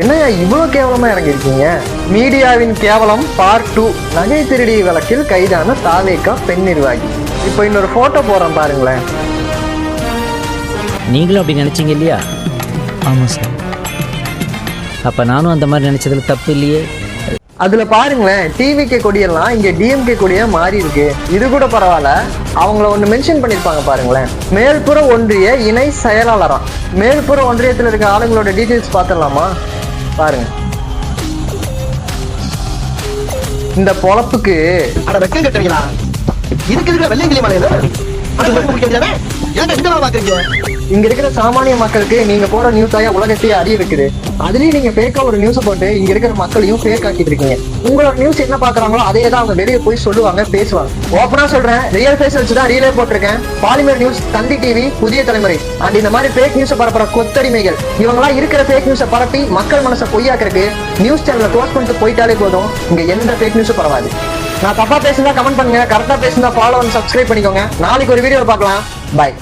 என்னையா இவ்வளவு கேவலமா இறங்கிருக்கீங்க? மீடியாவின் கேவலம் பார்ட் 2. நகை திருடி வழக்கில் கைதான தாவேகா பெண் நிர்வாகி. இப்போ இன்னொரு போட்டோ போறேன் பாருங்களேன். நீங்களும் அப்படி நினைச்சீங்க இல்லையா? ஆமாம் சார். அப்ப நானும் அந்த மாதிரி நினைச்சதுல தப்பு இல்லையே. அதுல பாருங்களேன், டிவிகே கொடியெல்லாம் இங்க டிஎம்கே கொடியா மாறி இருக்கு. இது கூட பரவாயில்ல, அவங்கள ஒண்ணு மென்ஷன் பண்ணிருப்பாங்க பாருங்களேன். மேல்புற ஒன்றிய இணை செயலாளரா. மேல்புற ஒன்றியத்துல இருக்க ஆளுங்களோட டீடைல்ஸ் பாத்திரலாமா? பாருங்க. இந்த பொழப்புக்கு வெக்கம் கட்டுறீங்களா? இதுக்கு இருக்கிற வெள்ளையங்கிலி மலையில இங்க இருக்கிற சாமானிய மக்களுக்கு நீங்க போற நியூஸ் ஆயா உலகத்தையே அறிய வைக்குது. அதுலயும் நீங்க ஃபேக்கா ஒரு நியூஸ் போட்டு இங்க இருக்கிற மக்களையும் ஃபேக் ஆக்கிட்டு இருக்கீங்க. உங்களோட நியூஸ் என்ன பாக்குறாங்களோ அதே தான் அவங்க வெளியே போய் சொல்லுவாங்க, பேசுவாங்க. ஓப்பனா சொல்றேன், ரியல் ஃபேஸ் வச்சுதான் ரீலே போட்டிருக்கேன். பாலிமர் நியூஸ், தந்தி டிவி, புதிய தலைமுறை அண்ட் இந்த மாதிரி ஃபேக் நியூஸ் பரப்புற கொத்தடிமைகள் இவங்கெல்லாம் இருக்கிற ஃபேக் நியூஸை பரப்பி மக்கள் மனசை பொய்யாக்குறதுக்கு நியூஸ் சேனலை க்ளோஸ் பண்ணிட்டு போயிட்டாலே போதும். இங்க எந்த ஃபேக் நியூஸும் பரவாது. நான் தப்பா பேசுனா கமெண்ட் பண்ணுங்க, கரெக்டா பேசுனா ஃபாலோ அண்ட் சப்ஸ்கிரைப் பண்ணிக்கோங்க. நாளைக்கு ஒரு வீடியோ பார்க்கலாம். பாய்.